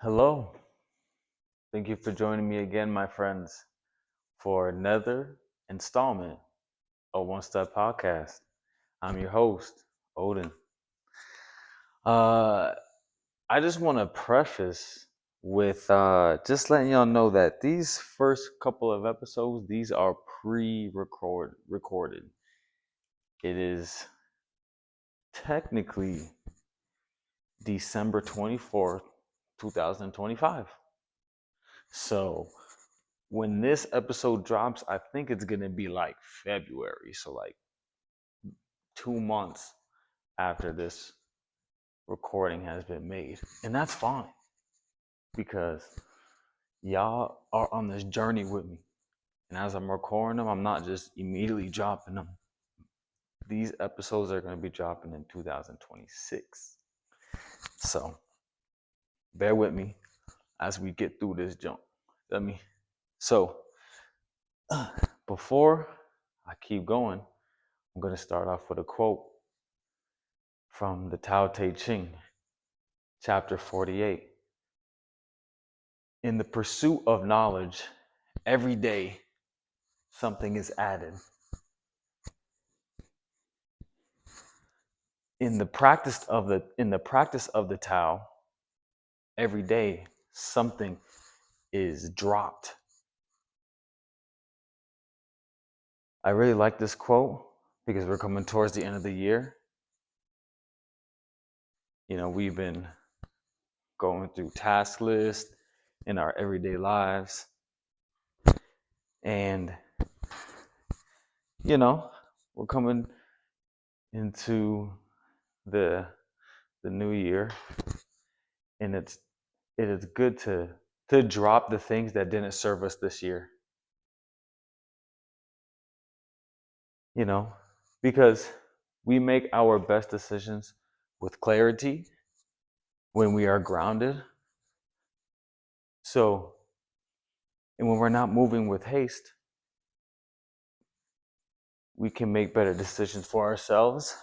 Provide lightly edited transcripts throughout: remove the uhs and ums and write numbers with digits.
Hello. Thank you for joining me again, my friends, for another installment of Onestep podcast. I'm your host, Odin. Uh, I just want to preface with just letting y'all know that these first couple of episodes, these are recorded. It is technically December 24th, 2025. So when this episode drops, I think it's gonna be like February. So like 2 months after this recording has been made. And that's fine because y'all are on this journey with me. And as I'm recording them, I'm not just immediately dropping them. These episodes are gonna be dropping in 2026. So bear with me as we get through this jump. Let me so before I keep going, I'm gonna start off with a quote from the Tao Te Ching, chapter 48. In the pursuit of knowledge, every day something is added. In the practice of the Tao, every day something is dropped. I really like this quote because we're coming towards the end of the year. You know, we've been going through task lists in our everyday lives. And, you know, we're coming into the new year, and it is good to drop the things that didn't serve us this year. You know, because we make our best decisions with clarity when we are grounded. So, and when we're not moving with haste, we can make better decisions for ourselves,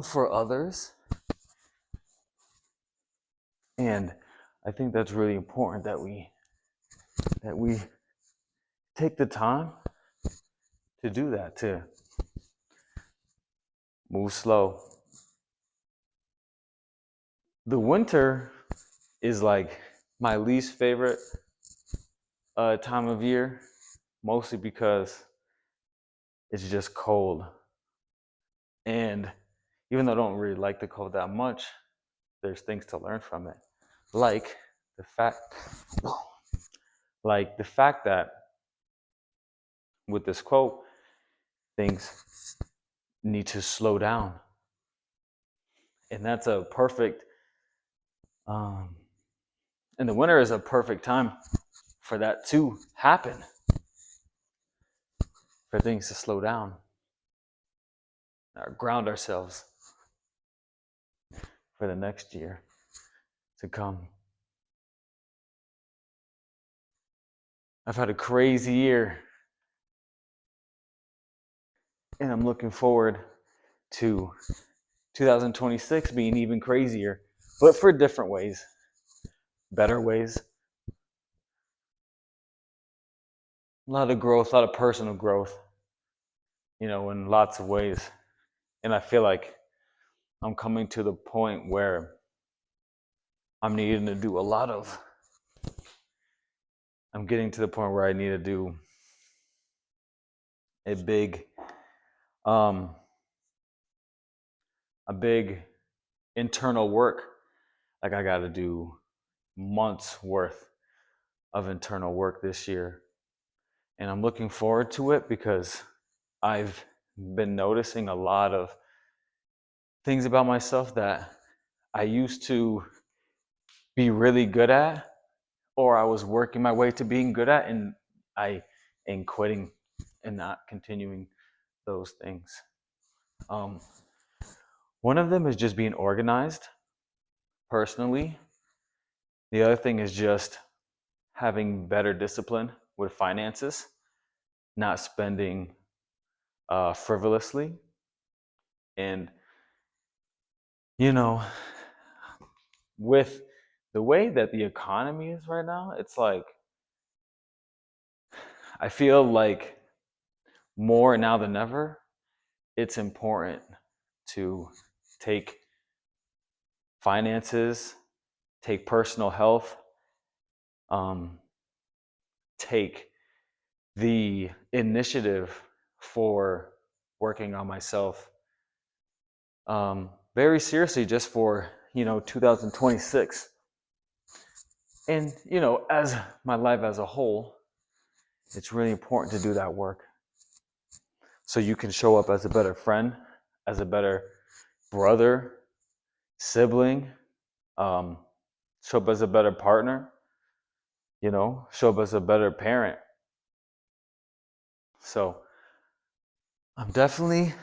for others. And I think that's really important that we take the time to do that, to move slow. The winter is like my least favorite time of year, mostly because it's just cold. And even though I don't really like the cold that much, there's things to learn from it. Like the fact that with this quote, things need to slow down. And that's a perfect and the winter is a perfect time for that to happen, for things to slow down, or ground ourselves for the next year to come. I've had a crazy year, and I'm looking forward to 2026 being even crazier, but for different ways, better ways. A lot of growth, a lot of personal growth, in lots of ways. And I feel like I'm coming to the point where I'm getting to the point where I need to do a big internal work. Like I got to do months worth of internal work this year. And I'm looking forward to it because I've been noticing a lot of things about myself that I used to be really good at, or I was working my way to being good at, and I am quitting and not continuing those things. One of them is just being organized personally. The other thing is just having better discipline with finances, not spending frivolously. And, with the way that the economy is right now, it's like I feel like more now than ever, it's important to take finances, take personal health, um, take the initiative for working on myself very seriously, just for 2026. And as my life as a whole, it's really important to do that work so you can show up as a better friend, as a better brother, sibling, um, show up as a better partner, show up as a better parent. So I'm definitely,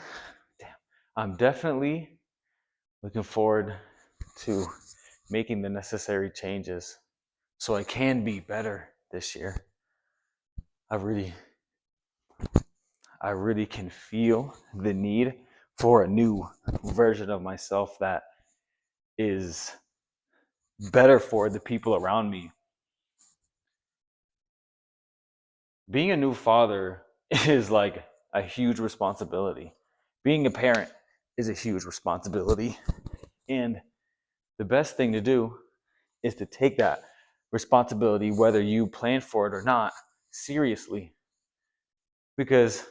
I'm definitely looking forward to making the necessary changes so I can be better this year. I really, I really can feel the need for a new version of myself that is better for the people around me. Being a new father is like a huge responsibility. Being a parent is a huge responsibility. And the best thing to do is to take that responsibility, whether you plan for it or not, seriously. Because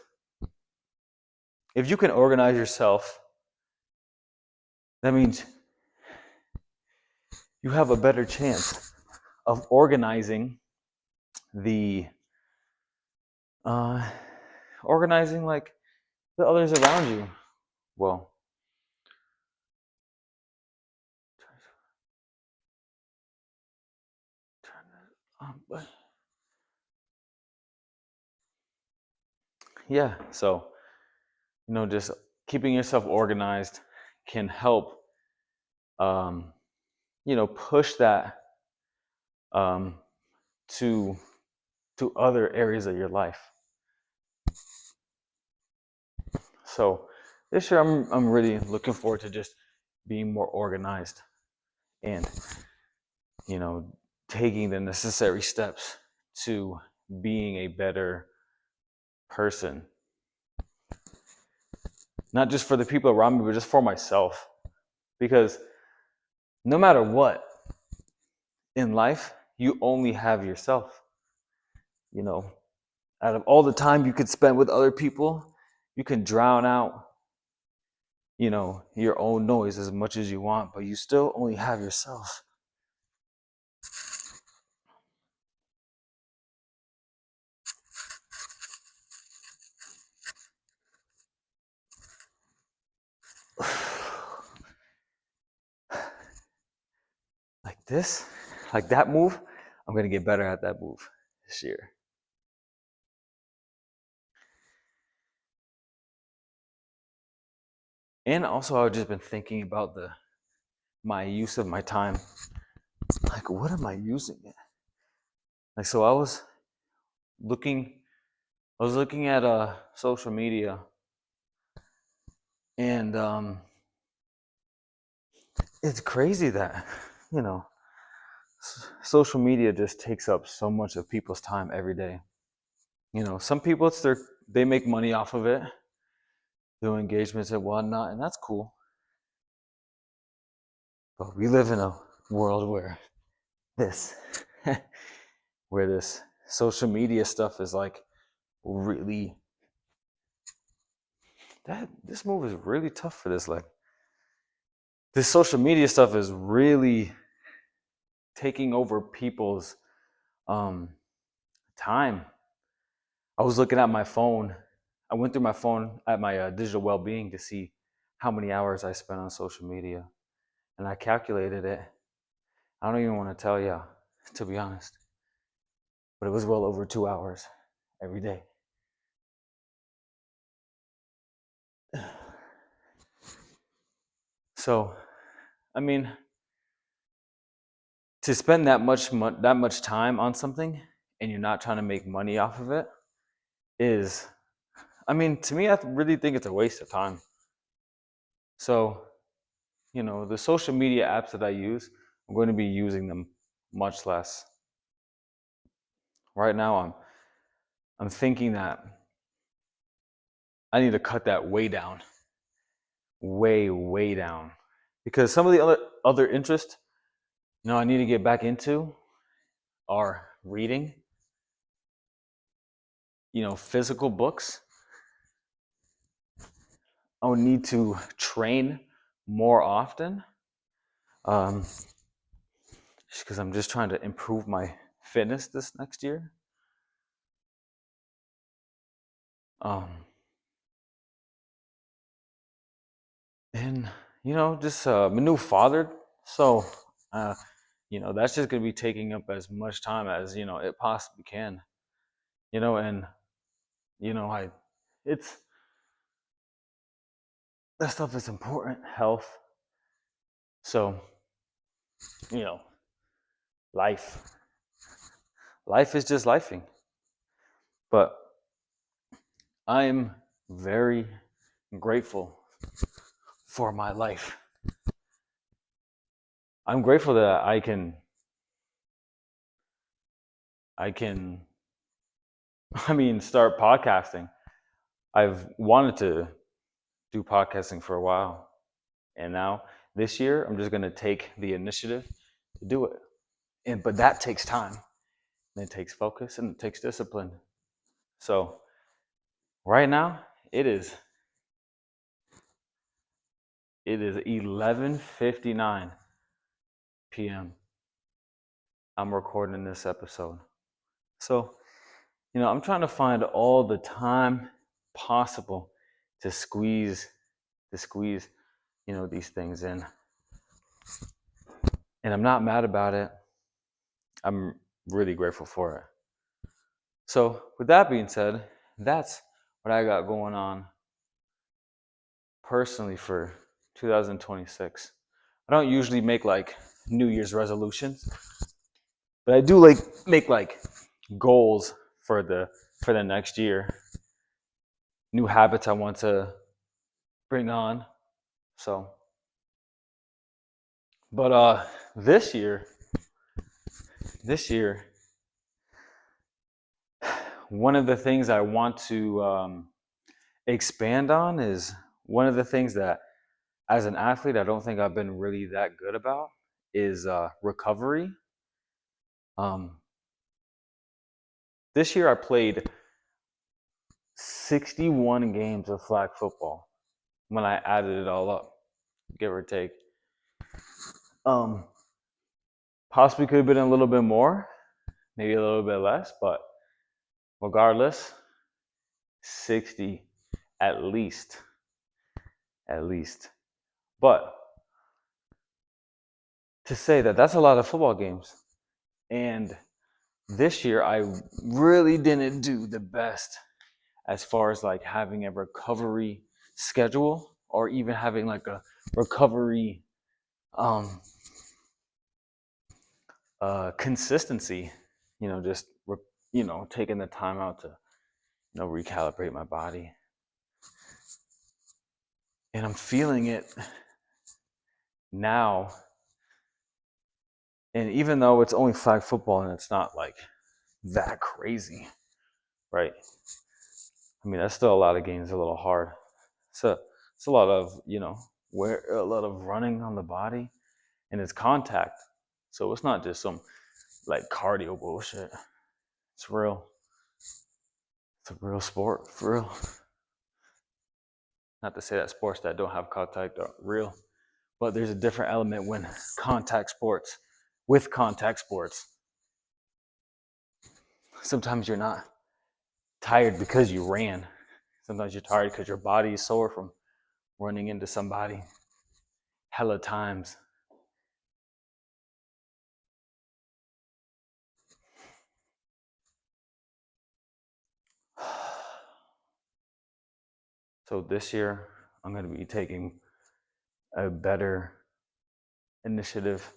if you can organize yourself, that means you have a better chance of organizing the organizing like the others around you. Well, but yeah, so just keeping yourself organized can help um, push that um, to other areas of your life. So this year I'm really looking forward to just being more organized and taking the necessary steps to being a better person, not just for the people around me, but just for myself. Because no matter what in life, you only have yourself. Out of all the time you could spend with other people, you can drown out your own noise as much as you want, but you still only have yourself. Like this, like that move, I'm going to get better at that move this year. And also, I've just been thinking about my use of my time. Like, what am I using it? Like, so looking I was looking at social media, and it's crazy that social media just takes up so much of people's time every day. Some people they make money off of it, do engagements and whatnot, and that's cool. But we live in a world where this where this social media stuff is like really this move is really tough for this. Like, this social media stuff is really taking over people's um time. I was looking at my phone. I went through my phone at my digital well-being to see how many hours I spent on social media, and I calculated it. I don't even want to tell you, to be honest, but it was well over 2 hours every day. So, I mean, to spend that much time on something and you're not trying to make money off of it is, I mean, to me, I really think it's a waste of time. So, the social media apps that I use, I'm going to be using them much less. Right now, I'm thinking that I need to cut that way down, way down, because some of the other interests, I need to get back into are reading, physical books. I would need to train more often, just because I'm just trying to improve my fitness this next year. And just I'm a new father, so that's just gonna be taking up as much time as it possibly can. And I it's that stuff is important, health. So you know, life, life is just lifing. But I'm very grateful for my life. I'm grateful that I can start podcasting. I've wanted to do podcasting for a while. And now this year I'm just going to take the initiative to do it. But that takes time. And it takes focus and it takes discipline. So right now it is 11:59 p.m. I'm recording this episode. So, I'm trying to find all the time possible to squeeze these things in. And I'm not mad about it. I'm really grateful for it. So, with that being said, that's what I got going on personally for 2026. I don't usually make like New Year's resolutions, but I do make like goals for the next year. New habits I want to bring on. So, but this year, one of the things I want to expand on is one of the things that, as an athlete, I don't think I've been really that good about is recovery. This year I played 61 games of flag football when I added it all up, give or take. Possibly could have been a little bit more, maybe a little bit less, but regardless, 60 at least. But to say that that's a lot of football games. And this year I really didn't do the best as far as like having a recovery schedule or even having like a recovery consistency, just taking the time out to recalibrate my body. And I'm feeling it now. And even though it's only flag football and it's not like that crazy, right? That's still a lot of games, a little hard. So it's a lot of, a lot of running on the body, and it's contact. So it's not just some like cardio bullshit. It's real. It's a real sport, for real. Not to say that sports that don't have contact are real, but there's a different element with contact sports. Sometimes you're not tired because you ran. Sometimes you're tired because your body is sore from running into somebody hella times. So this year, I'm going to be taking a better initiative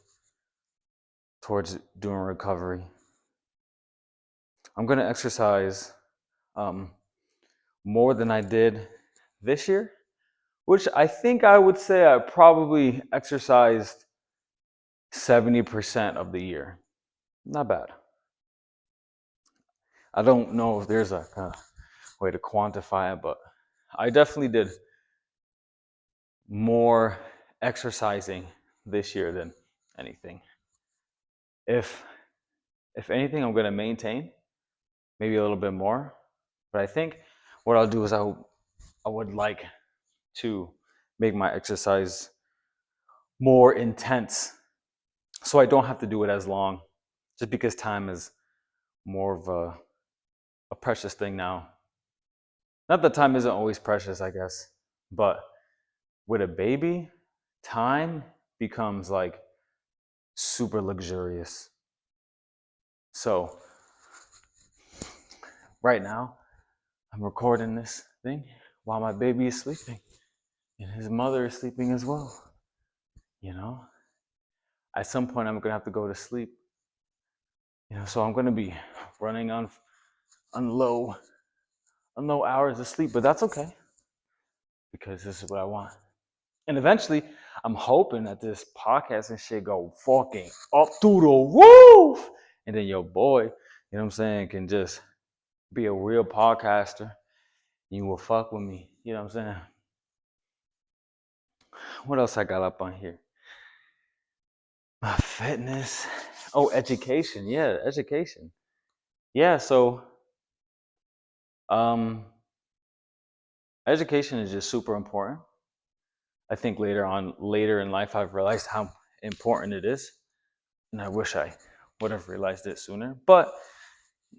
towards doing recovery. I'm going to exercise more than I did this year, which I think I would say I probably exercised 70% of the year. not bad. I don't know if there's a way to quantify it, but I definitely did more exercising this year than anything. If if anything, I'm gonna maintain maybe a little bit more. But I think what I'll do is I would like to make my exercise more intense so I don't have to do it as long, just because time is more of a precious thing now. Not that time isn't always precious, I guess, but with a baby, time becomes like super luxurious. So right now, I'm recording this thing while my baby is sleeping and his mother is sleeping as well. You know, at some point, I'm gonna have to go to sleep. So I'm gonna be running on low on low hours of sleep, but that's okay because this is what I want. And eventually, I'm hoping that this podcast and shit go fucking up through the roof, and then your boy, you know what I'm saying, can just be a real podcaster. You will fuck with me, you know what I'm saying. What else I got up on here? Fitness. Oh, education. Yeah, education. Yeah, so um education is just super important. I think later in life I've realized how important it is. And I wish I would have realized it sooner. But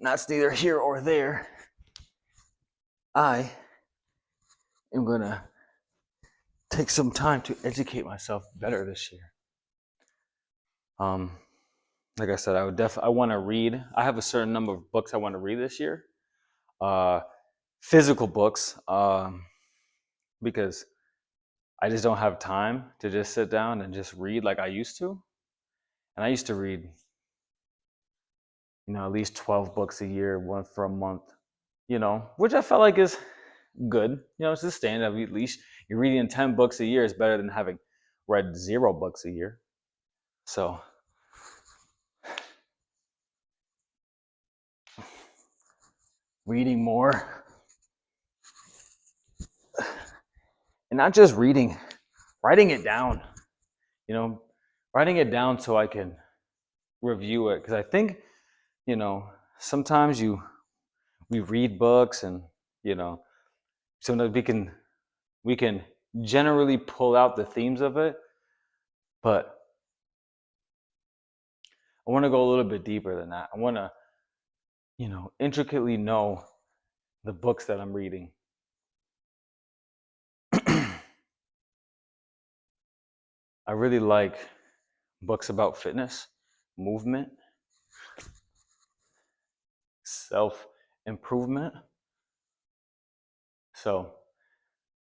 that's neither here or there. I am gonna take some time to educate myself better this year. Um like I said, I want to read. I have a certain number of books I want to read this year. Uh physical books. Because I just don't have time to just sit down and just read like I used to. And I used to read, at least 12 books a year, one for a month, which I felt like is good. It's a standard. At least you're reading 10 books a year is better than having read 0 books a year. So, reading more. And not just reading, writing it down, you know, writing it down so I can review it. Because I think, sometimes we read books and, sometimes we can generally pull out the themes of it, but I want to go a little bit deeper than that. I want to, intricately know the books that I'm reading. I really like books about fitness, movement, self improvement. So,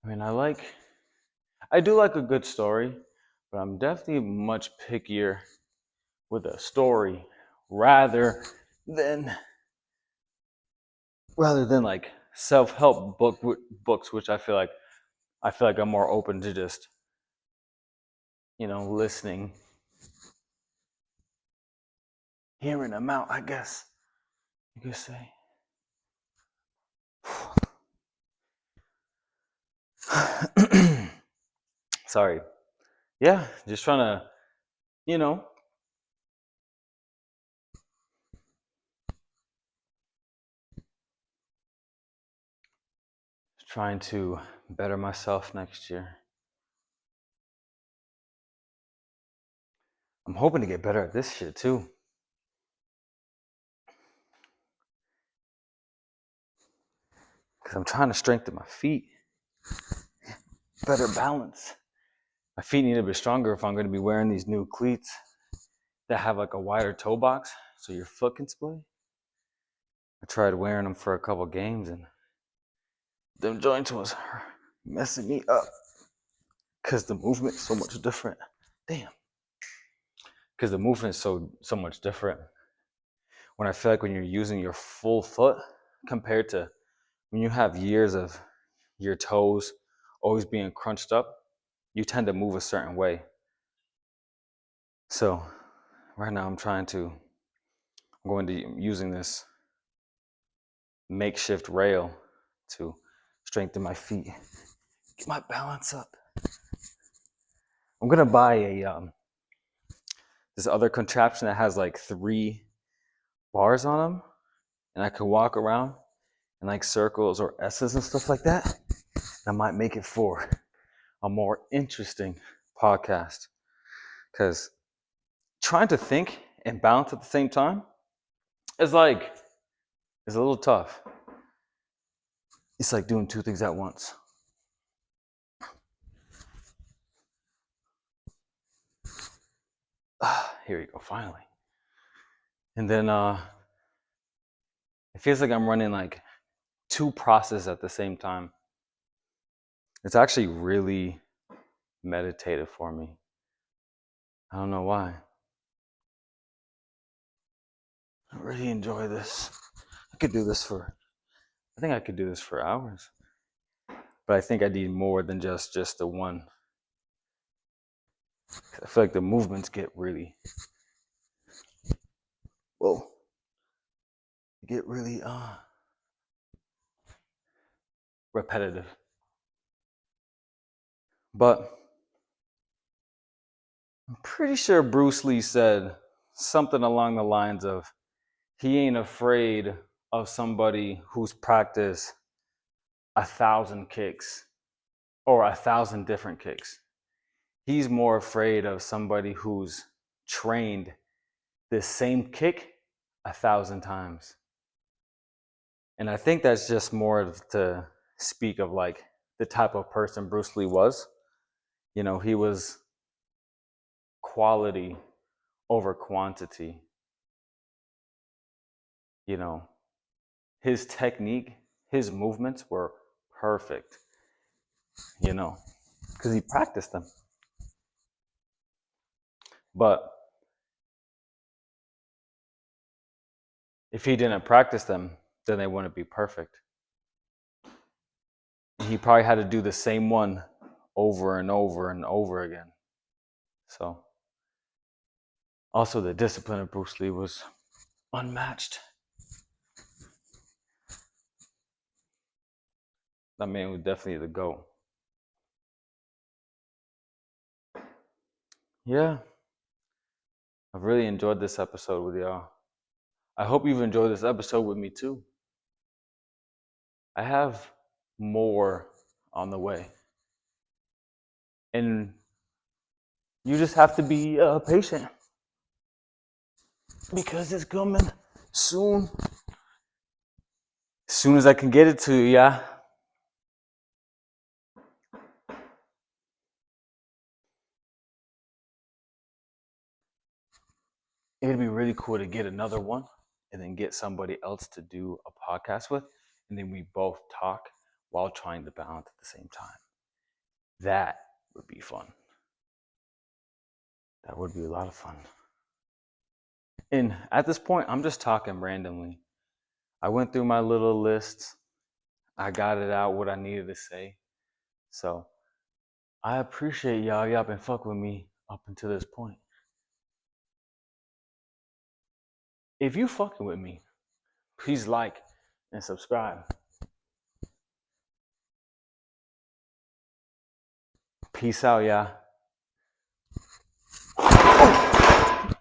I do like a good story, but I'm definitely much pickier with a story rather than like self-help books, which I feel like I'm more open to just listening, hearing them out, I guess you could say. Sorry. Yeah, just trying to, you know, trying to better myself next year. I'm hoping to get better at this shit too. Because I'm trying to strengthen my feet, better balance. My feet need to be stronger if I'm going to be wearing these new cleats that have like a wider toe box so your foot can split. I tried wearing them for a couple games and them joints was messing me up because the movement's so much different. Damn. Because the movement's so much different. When I feel like when you're using your full foot compared to when you have years of your toes always being crunched up, you tend to move a certain way. So right now I'm trying to going to using this makeshift rail to strengthen my feet, get my balance up. I'm gonna buy a this other contraption that has like 3 bars on them, and I can walk around in like circles or S's and stuff like that. I might make it for a more interesting podcast, because trying to think and balance at the same time is a little tough. It's like doing 2 things at once. Here you go, finally. And then it feels like I'm running like 2 processes at the same time. It's actually really meditative for me. I don't know why. I really enjoy this. I think I could do this for hours. But I think I need more than just the one. I feel like the movements get really, repetitive. But I'm pretty sure Bruce Lee said something along the lines of, he ain't afraid of somebody who's practiced 1,000 kicks or 1,000 different kicks. He's more afraid of somebody who's trained this same kick 1,000 times. And I think that's just more to speak of like the type of person Bruce Lee was. You know, he was quality over quantity. You know, his technique, his movements were perfect, you know, because he practiced them. But if he didn't practice them, then they wouldn't be perfect. He probably had to do the same one over and over and over again. So, also the discipline of Bruce Lee was unmatched. That man was definitely the GOAT. Yeah, I've really enjoyed this episode with y'all. I hope you've enjoyed this episode with me too. I have more on the way. And you just have to be patient, because it's coming soon. As soon as I can get it to you, yeah. It'd be really cool to get another one and then get somebody else to do a podcast with, and then we both talk while trying to balance at the same time. That would be fun. That would be a lot of fun. And at this point, I'm just talking randomly. I went through my little list. I got it out, what I needed to say. So I appreciate y'all. Y'all been fucking with me up until this point. If you fucking with me, please like and subscribe. Peace out, y'all.